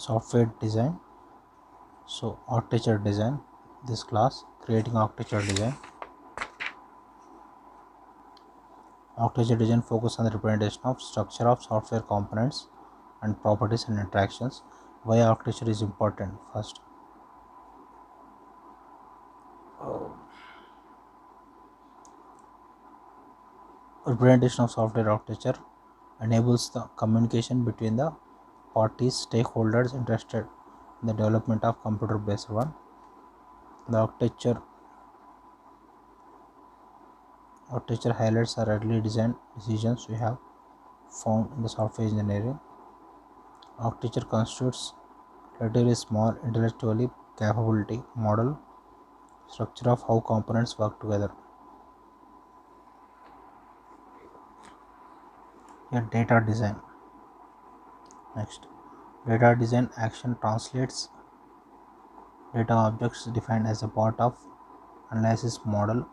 software design. So architecture design, this class creating architecture design. Architecture design focus on the representation of structure of software components and properties and interactions. Why architecture is important? First, representation of software architecture enables the communication between the parties, stakeholders interested in the development of computer based one. The architecture highlights the early design decisions we have found in the software engineering. Architecture constitutes relatively small intellectually capability model structure of how components work together. Here data design. Next, data design action translates data objects defined as a part of analysis model.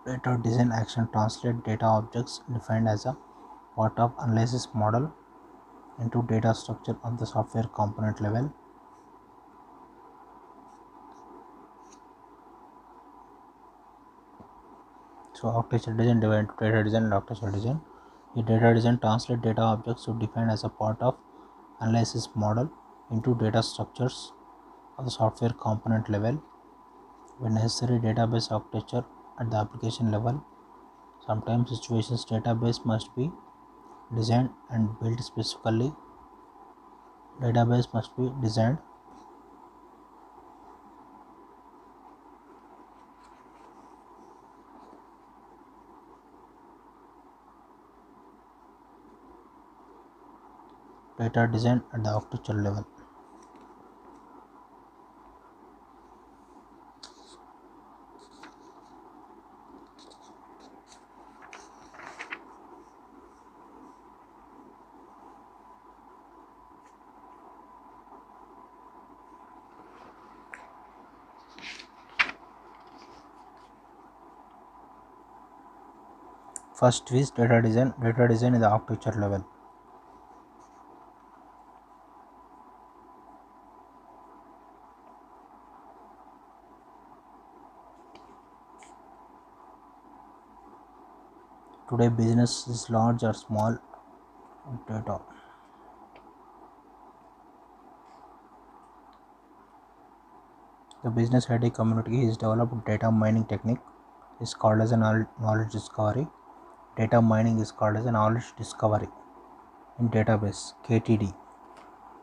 Data design action translate data objects defined as a part of analysis model into data structure on the software component level. So architecture design divided into data design and architecture design. The data design translate data objects to define as a part of analysis model into data structures of the software component level. When necessary, database architecture at the application level. Sometimes situations database must be designed and built specifically. Database must be designed data design at the architecture level. First is data design. Data design is the architecture level. Today business is large or small data. The business IT community has developed data mining technique is called as a knowledge discovery. Data mining is called as a knowledge discovery in database KTD.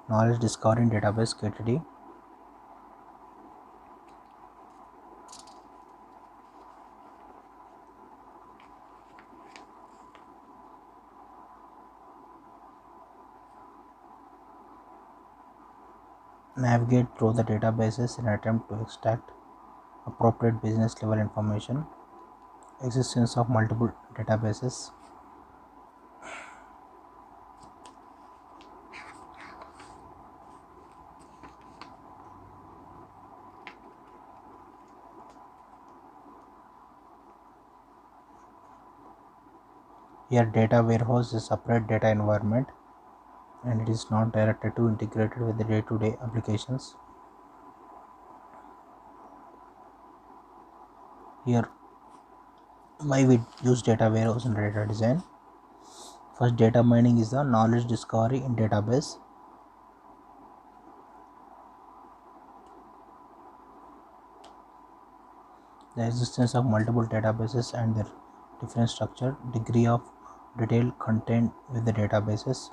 Knowledge discovery in database KTD. Navigate through the databases in an attempt to extract appropriate business level information. Existence of multiple databases. Here data warehouse is a separate data environment and it is not directed to integrated with the day-to-day applications. Here why we use data warehouse in data design. First, data mining is the knowledge discovery in database. The existence of multiple databases and their different structure, degree of detail contained with the databases.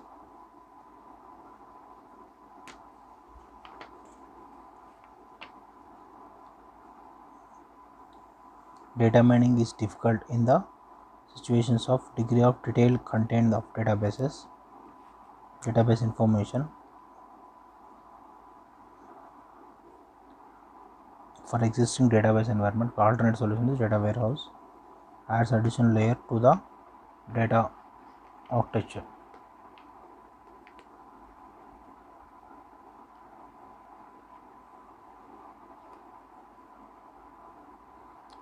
Data mining is difficult in the situations of degree of detail contained of databases, database information. For existing database environment, alternate solution is data warehouse. Adds additional layer to the data architecture.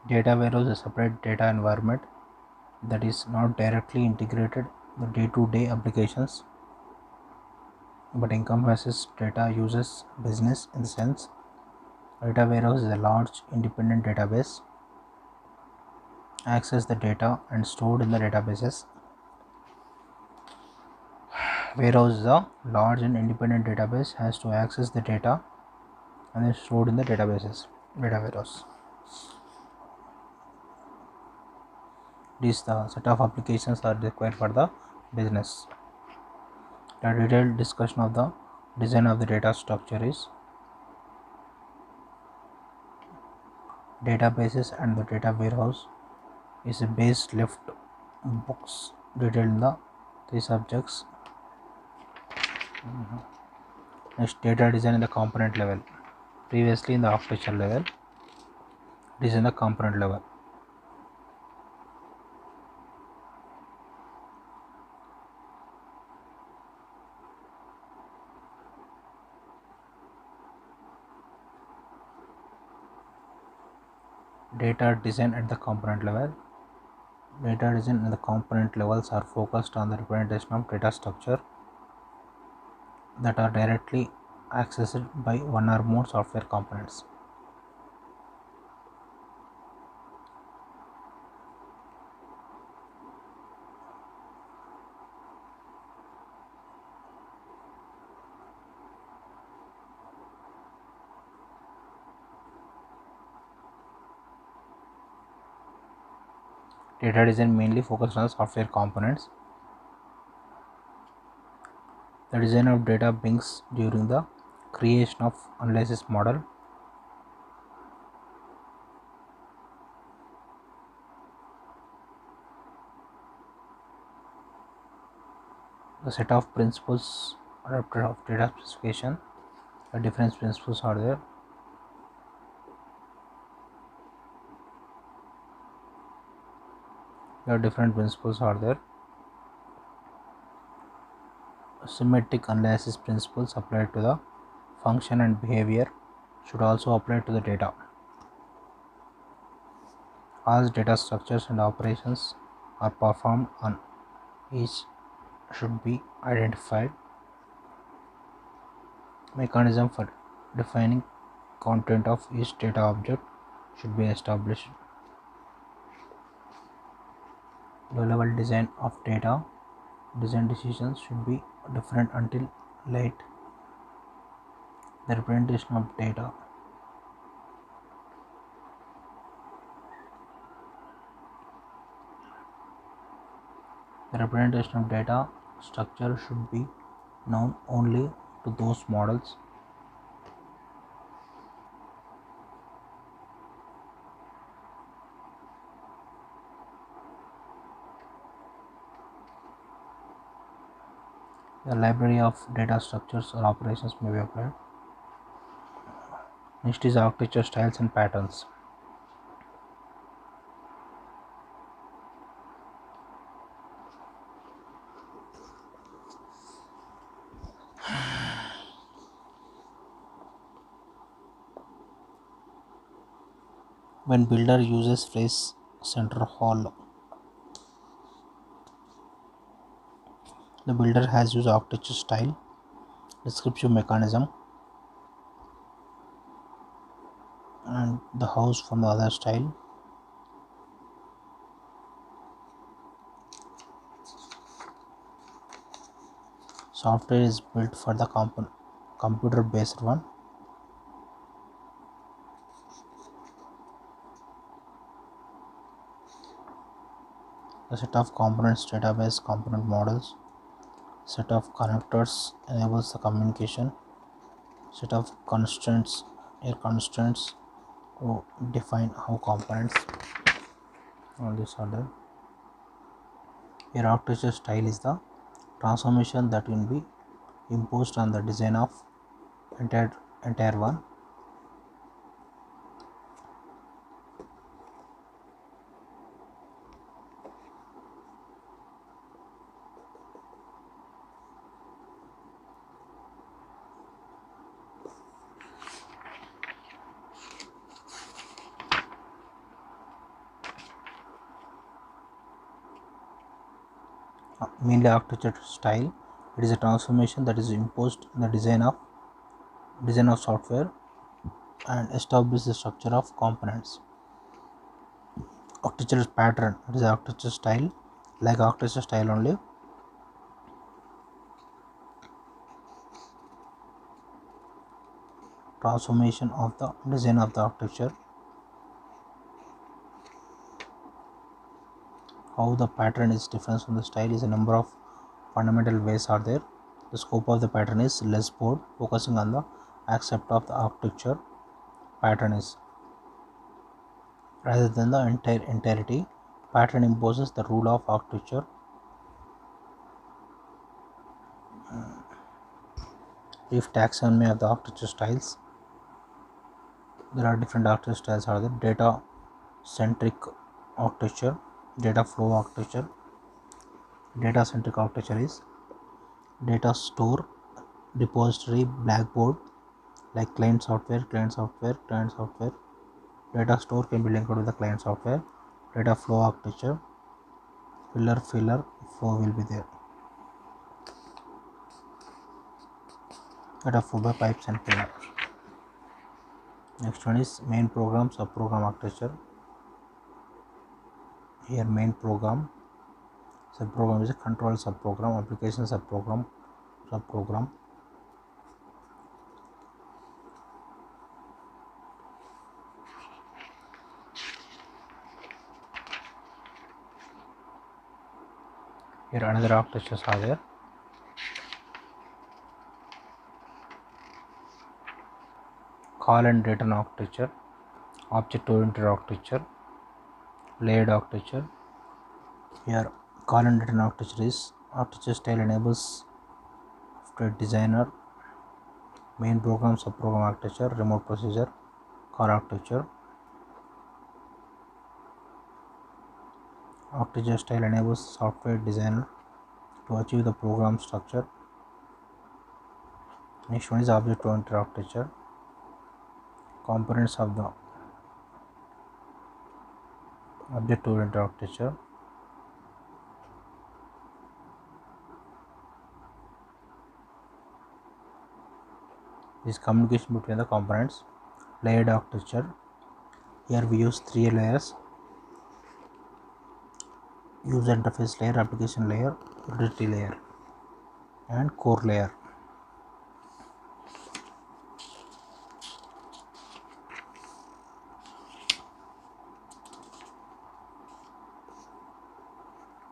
Data warehouse is a separate data environment that is not directly integrated with day-to-day applications but encompasses data uses business. In the sense, data warehouse is a large independent database access the data and stored in the databases. Warehouse is a large and independent database has to access the data and is stored in the databases. Data warehouse. These the set of applications are required for the business. The detailed discussion of the design of the data structure is databases and the data warehouse is a base left books detailed in the three subjects. Next, data design in the component level. Previously in the architecture level, it is in the component level. Data design at the component level. Data design at the component levels are focused on the representation of data structure that are directly accessed by one or more software components. Data design mainly focuses on software components. The design of data begins during the creation of analysis model. The set of principles adapted of data specification. The different principles are there. Different principles are there. Symmetric analysis principles applied to the function and behavior should also apply to the data. As data structures and operations are performed on each should be identified. Mechanism for defining content of each data object should be established. Low level design of data design decisions should be different until late. The representation of data. The representation of data structure should be known only to those models. The library of data structures or operations may be applied. Next is architecture styles and patterns. When builder uses phrase center hall, the builder has used architecture style, descriptive mechanism, and the house from the other style. Software is built for the computer based one. The set of components database component models. Set of connectors enables the communication. Set of constraints to define how components. All these are there. Your architecture style is the transformation that will be imposed on the design of entire one. Mainly architecture style. It is a transformation that is imposed in the design of software and establish the structure of components. Architecture pattern. It is architecture style, like architecture style only. Transformation of the design of the architecture. How the pattern is different from the style is a number of fundamental ways are there. The scope of the pattern is less broad, focusing on the aspect of the architecture pattern is rather than the entirety. Pattern imposes the rule of architecture. Brief taxonomy of the architecture styles. There are different architecture styles are there. Data centric architecture, data flow architecture. Data centric architecture is data store, repository, blackboard, like client software. Data store can be linked with the client software. Data flow architecture, filler flow will be there. Data flow by pipes and filler. Next one is main program, subprogram architecture. Here main program, subprogram is a control subprogram, application subprogram. Here another architectures are there. Call and return architecture, object oriented architecture, layered architecture. Here call and return architecture is architecture style enables software designer. Main program, subprogram architecture, remote procedure, core architecture. Architecture style enables software designer to achieve the program structure. Next one is object oriented architecture. Components of the object oriented architecture. Is communication between the components. Layered architecture. Here we use 3 layers: user interface layer, application layer, utility layer, and core layer.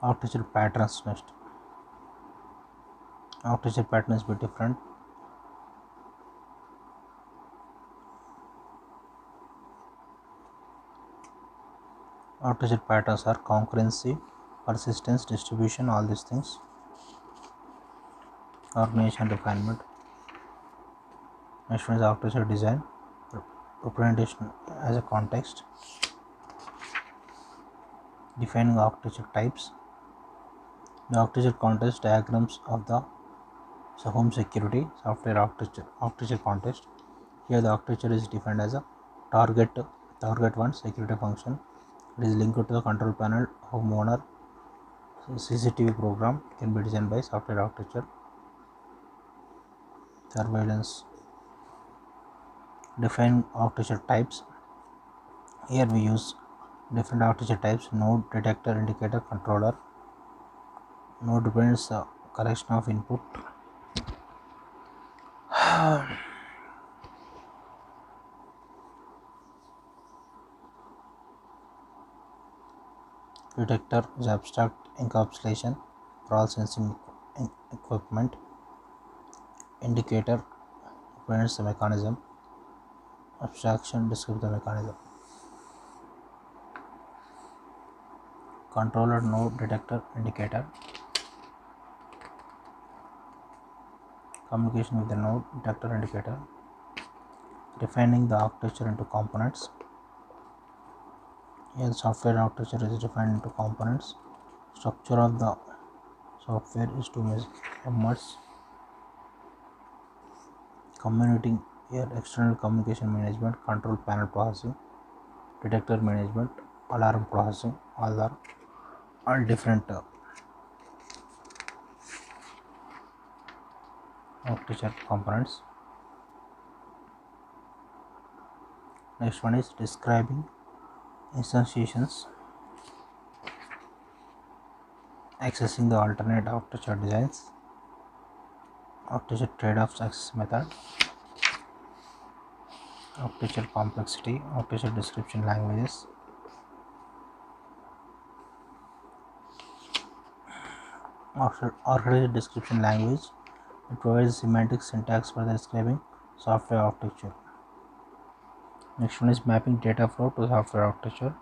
Architecture patterns next. Architecture patterns be different. Architecture patterns are concurrency, persistence, distribution, all these things. Organization, refinement. Next one is architecture design, representation as a context. Defining architecture types. The architecture context diagrams of the home security software architecture context. Here the architecture is defined as a target 1 security function. It is linked to the control panel, homeowner, CCTV program can be designed by software architecture. Surveillance. Define architecture types. Here we use different architecture types: node, detector, indicator, controller. Node represents the collection of input. Detector is abstract encapsulation for all sensing equipment. Indicator represents the mechanism. Abstraction describes the mechanism. Controller, node, detector, indicator. Communication with the node, detector, indicator. Defining the architecture into components. Here the software architecture is defined into components. Structure of the software is to merge communicating. Here external communication management, control panel processing, detector management, alarm processing, all are different architecture components. Next one is describing instantiations, accessing the alternate architecture designs, architecture trade-offs access method, architecture complexity, architecture description languages, architecture description language. It provides semantic syntax for describing software architecture. Next one is mapping data flow to software architecture.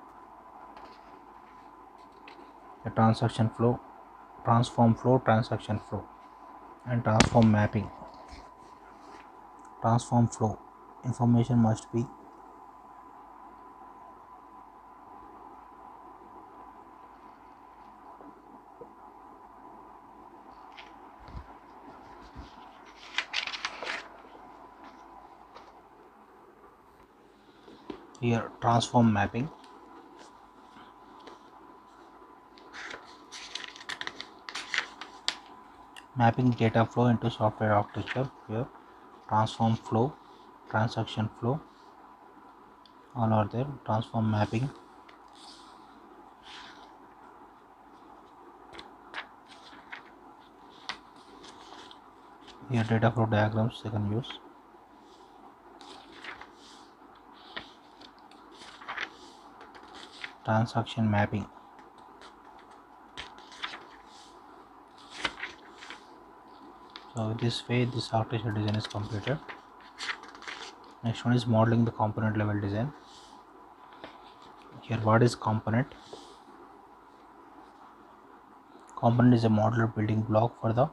The transaction flow, transform flow, transaction flow, and transform mapping. Transform flow. Information must be here transform mapping. Mapping data flow into software architecture. Here transform flow, transaction flow, all are there. Transform mapping. Here data flow diagrams you can use. Transaction mapping. So this way this architecture design is completed. Next one is modeling the component level design. Here what is component? Component is a modular building block for the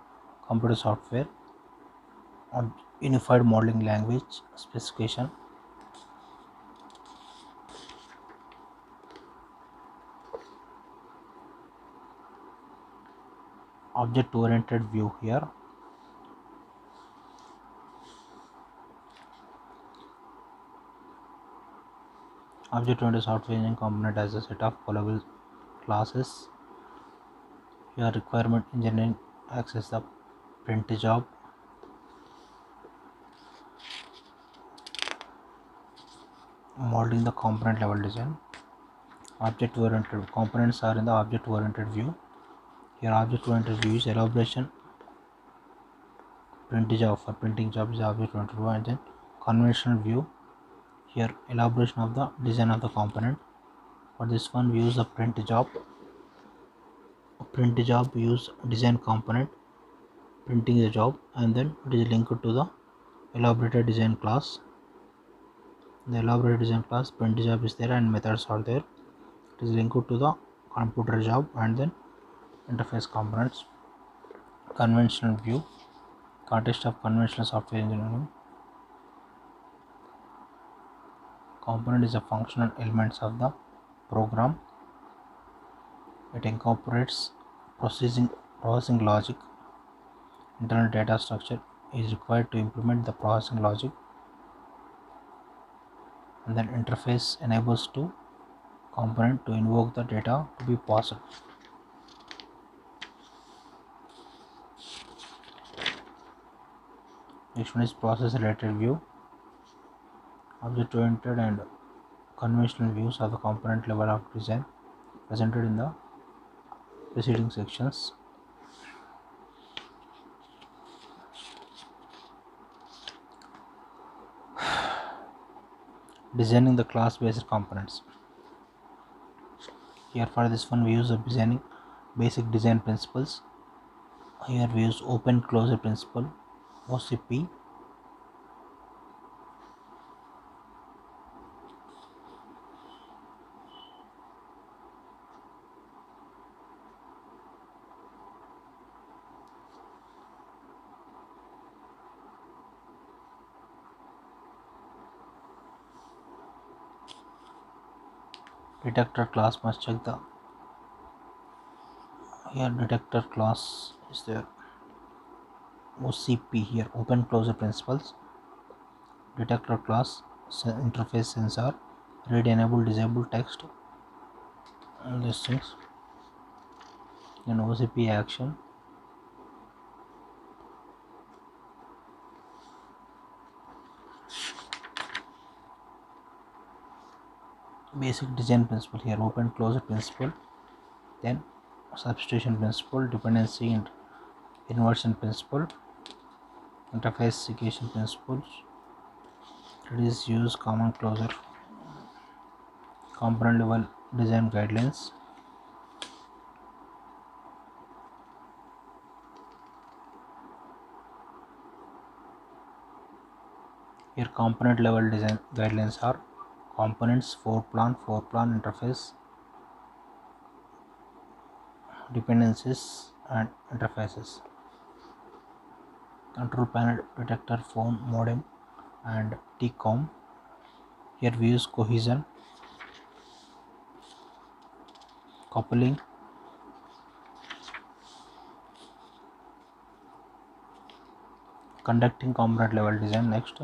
computer software on unified modeling language specification. Object oriented view. Here object oriented software engineering component as a set of callable classes. Here requirement engineering access the print job. Modeling the component level design. Object oriented components are in the object oriented view. Here object oriented view is elaboration. Print job, for printing job is object oriented view, and then conventional view. Here elaboration of the design of the component. For this one we use the print job. Print job use design component printing the job, and then it is linked to the elaborated design class. The elaborated design class print job is there and methods are there. It is linked to the computer job and then interface components. Conventional view, context of conventional software engineering. Component is a functional elements of the program. It incorporates processing logic. Internal data structure is required to implement the processing logic, and then interface enables to component to invoke the data to be passed. Next one is process related view. Object oriented and conventional views of the component level of design presented in the preceding sections. Designing the class based components. Here for this one we use the designing basic design principles. Here we use open closure principle, OCP. Detector class must check the, here detector class is there. OCP, here open closure principles. Detector class interface sensor, read enable disable text, and these things. Then OCP action, basic design principle here: open closure principle, then substitution principle, dependency and inversion principle, interface segregation principles, reduce use, common closure, component level design guidelines. Here component level design guidelines are components, floor plan interface, dependencies and interfaces, control panel, detector, phone, modem and TCOM. Here we use cohesion, coupling, conducting component level design. Next,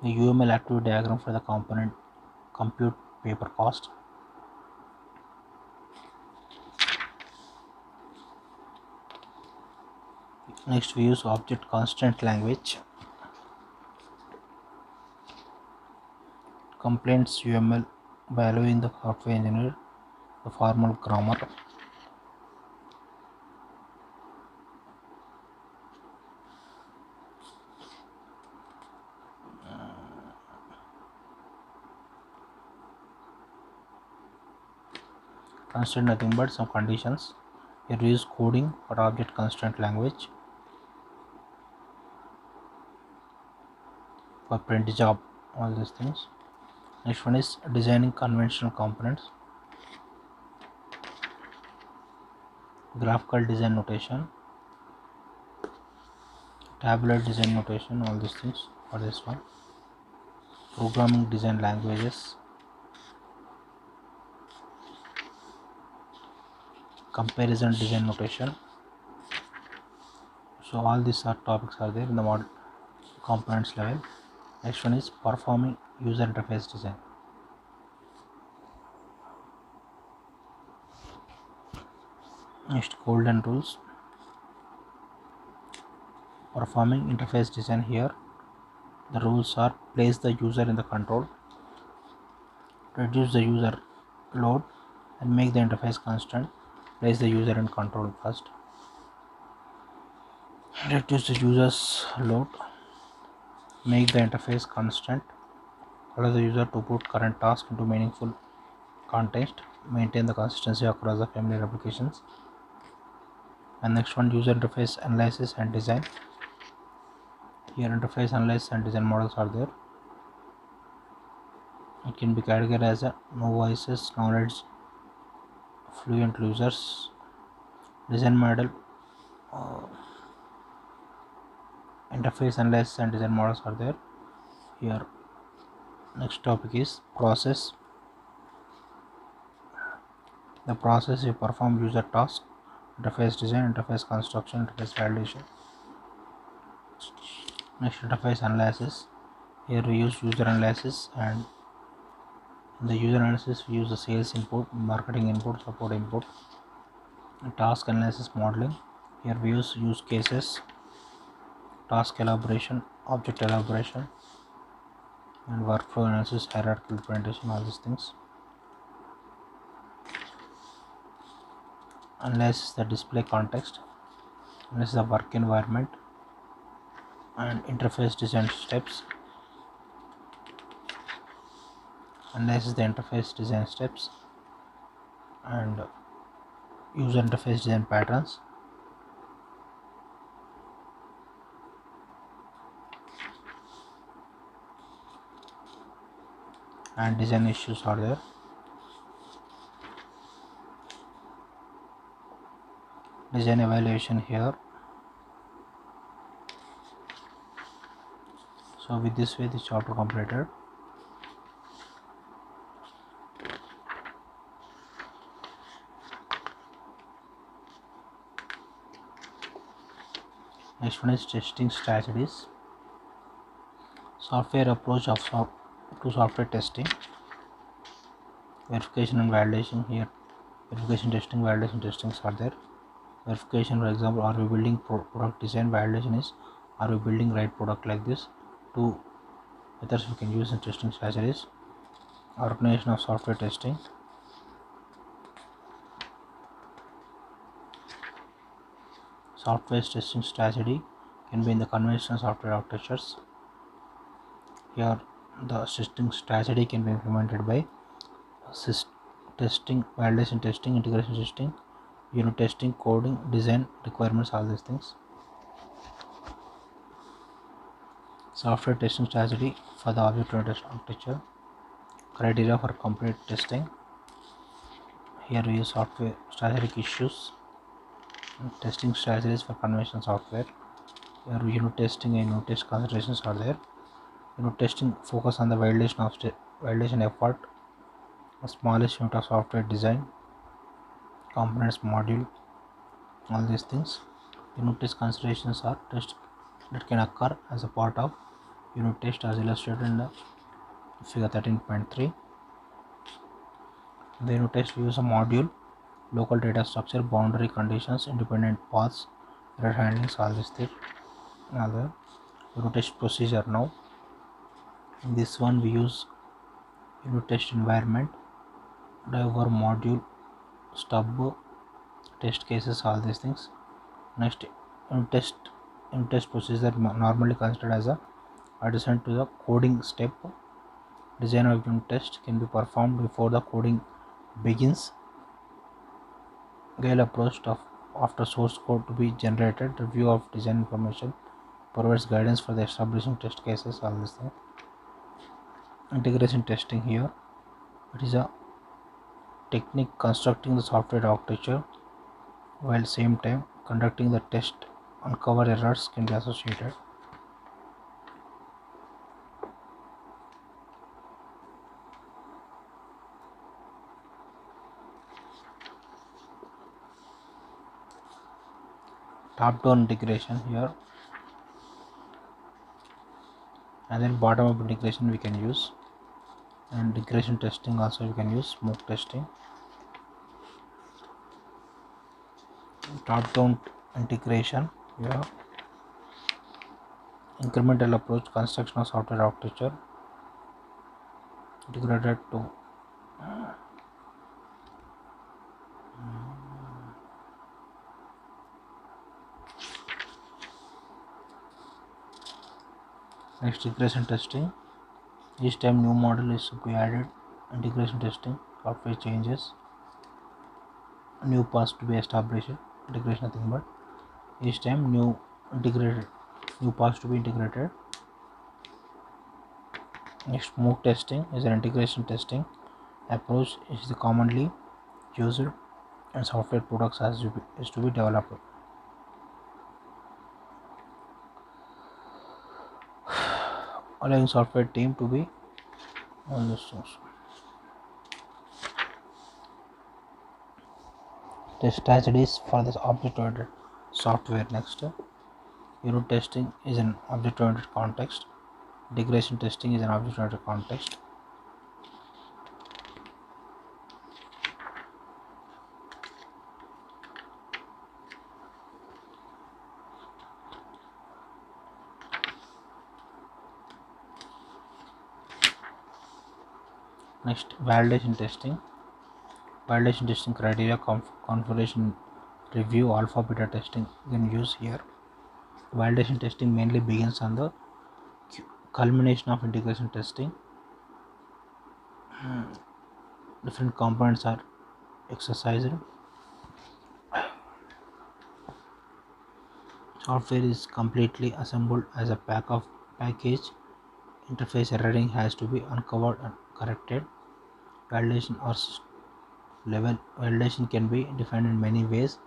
the UML activity diagram for the component compute paper cost. Next we use object constraint language, complaints UML by allowing the software engineer the formal grammar. Constraint nothing but some conditions. Here we use coding for object constraint language for print job, all these things. Next one is designing conventional components, graphical design notation, tabular design notation, all these things for this one. Programming design languages, comparison design notation. So all these are topics are there in the model components level. Next one is performing user interface design. Next, golden rules, performing interface design. Here the rules are: place the user in the control, reduce the user load and make the interface constant. Place the user in control first, reduce the user's load, make the interface constant, allow the user to put current task into meaningful context, maintain the consistency across the familiar applications. And next one, user interface analysis and design. Here interface analysis and design models are there. It can be categorized as a no voices, knowledge, fluent users, design model. Interface analysis and design models are there. Here next topic is process. The process you perform user task, interface design, interface construction, interface validation. Next, interface analysis. Here we use user analysis, and in the user analysis we use the sales input, marketing input, support input, task analysis modeling. Here we use cases, task elaboration, object elaboration and workflow analysis, hierarchical implementation, all these things. Analysis the display context, analysis the work environment and interface design steps, analysis the interface design steps and user interface design patterns. And design issues are there. Design evaluation here. So with this way, this chapter completed. Next one is testing strategies. Software approach of to software testing. Verification and validation. Here verification testing, validation testings are there. Verification, for example, are we building product design? Validation is, are we building right product like this? Two methods we can use in testing strategies. Organization of software testing. Software testing strategy can be in the conventional software architectures. Here the testing strategy can be implemented by testing, validation testing, integration testing, unit testing, coding, design, requirements, all these things. Software testing strategy for the object-oriented architecture. Criteria for complete testing. Here we use software strategic issues and testing strategies for conventional software. Here unit testing and unit test considerations are there. Unit testing focus on the validation effort, a smallest unit of software design, components, module, all these things. Unit test considerations are tests that can occur as a part of unit test as illustrated in the figure 13.3. The unit test use a module, local data structure, boundary conditions, independent paths, error handlings, all these things. Another unit test procedure. Now in this one we use unit test environment, driver, module, stub, test cases, all these things. Next, unit test procedure normally considered as a addition to the coding step. Design of unit test can be performed before the coding begins. Gale approach of after source code to be generated. Review of design information provides guidance for the establishing test cases, all these things. Integration testing. Here it is a technique constructing the software architecture while same time conducting the test. Uncover errors can be associated. Top down integration here, and then bottom up integration we can use, and regression testing also we can use, smoke testing. Top down integration here, incremental approach, construction of software architecture integrated to next regression testing. Each time new model is to be added, integration testing, software changes, new paths to be established, integration nothing but each time new paths to be integrated. Next, smoke testing is an integration testing approach, is the commonly used and software products is to be developed. Allowing software team to be on the source. Test strategies for this object-oriented software. Next, unit testing is an object-oriented context. Integration testing is an object-oriented context. Next, validation testing. Validation testing criteria, configuration review, alpha beta testing you can use here. Validation testing mainly begins on the culmination of integration testing. Different components are exercised. Software is completely assembled as a package. Interface erroring has to be uncovered and corrected. Validation or level validation can be defined in many ways.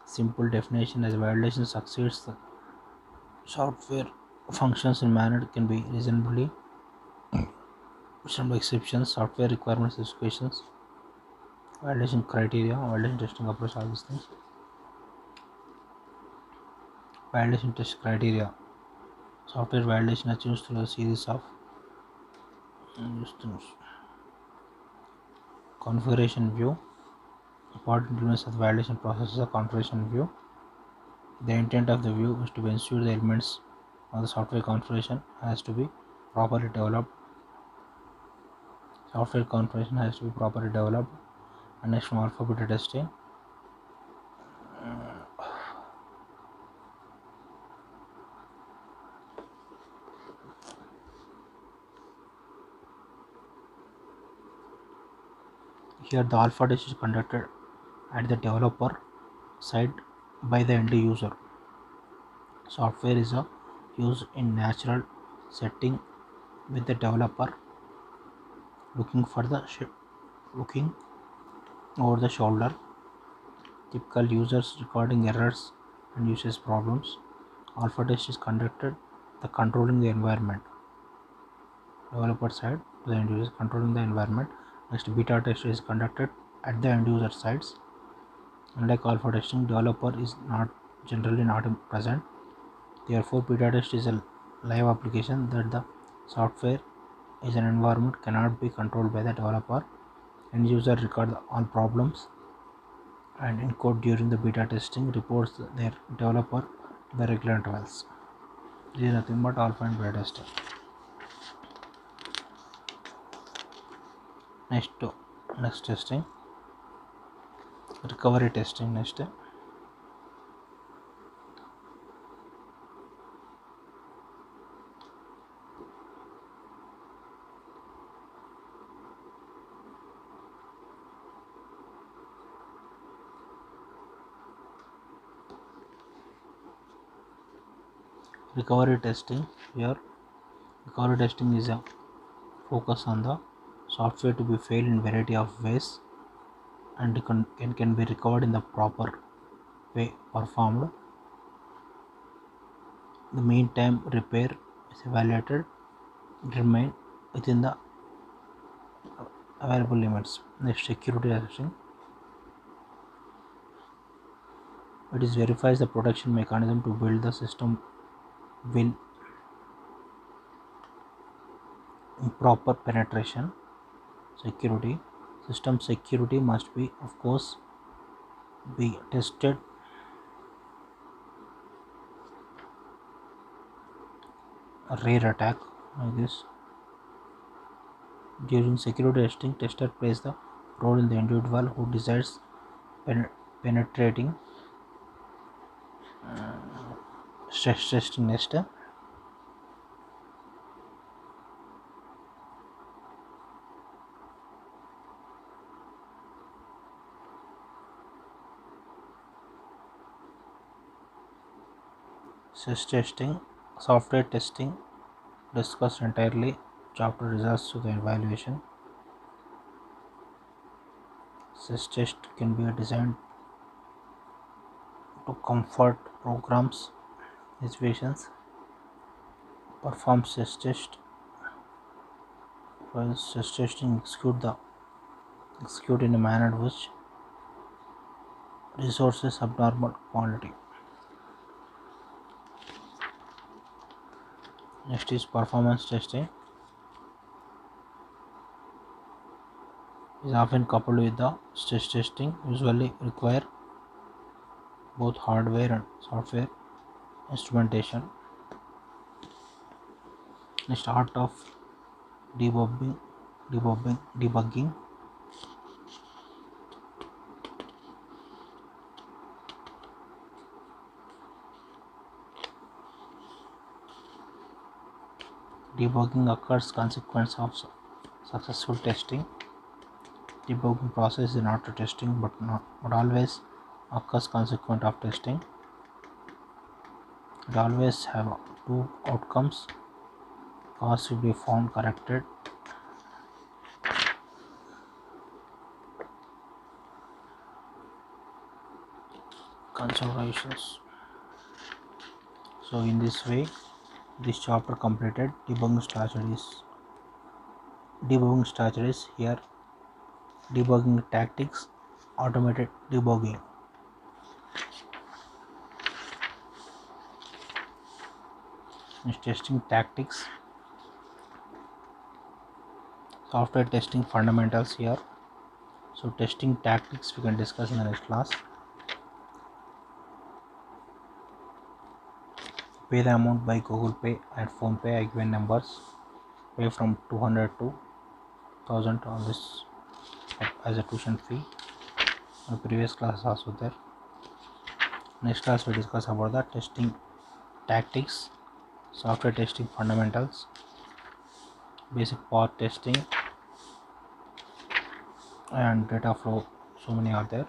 Simple definition: as validation succeeds, the software functions in manner can be reasonably some exceptions, software requirements, specifications, validation criteria, validation testing approach, all these things. Validation test criteria. Software validation achieves through a series of things. Configuration view. Important elements of the validation process is a configuration view. The intent of the view is to ensure the elements of the software configuration has to be properly developed. Software configuration has to be properly developed. And next one, alpha beta testing. Here the alpha test is conducted at the developer side by the end user. Software is used in natural setting with the developer looking over the shoulder. Typical users recording errors and usage problems. Alpha test is conducted the controlling the environment. Developer side to the end user controlling the environment. Next, beta test is conducted at the end user sides. Unlike alpha testing, developer is generally not present. Therefore, beta test is a live application that the software is an environment cannot be controlled by the developer. End user record all problems and encode during the beta testing reports their developer the regular intervals. This is nothing but alpha and beta testing. Next testing, recovery testing. Next, recovery testing. Here, recovery testing is a focus on the software to be failed in variety of ways and can be recovered in the proper way performed. The meantime repair is evaluated, remain within the available limits. Next, security testing. It is verifies the protection mechanism to build the system will improper penetration. Security. System security must be, of course, be tested a rare attack like this. During security testing, tester plays the role in the individual who decides penetrating. Stress testing. Next, stress testing, software testing discussed entirely. Chapter results to the evaluation. Stress test can be designed to comfort programs situations. Perform stress test. While stress testing execute in a manner which resources abnormal quantity. Next is performance testing. Is often coupled with the stress testing. Usually require both hardware and software instrumentation. Next, art of debugging. Debugging occurs consequence of successful testing. Debugging process is not a testing but always occurs consequent of testing. It always have two outcomes. Cause will be found corrected. Considerations. So in this way, this chapter completed. Debugging strategies here. Debugging tactics, automated debugging. Next, testing tactics. Software testing fundamentals here. So testing tactics we can discuss in the next class. Pay the amount by Google Pay and Phone Pay. I given numbers. Pay from 200 to 1000 on this as a tuition fee. The previous class also there. Next class we discuss about the testing tactics, software testing fundamentals, basic part testing, and data flow. So many are there.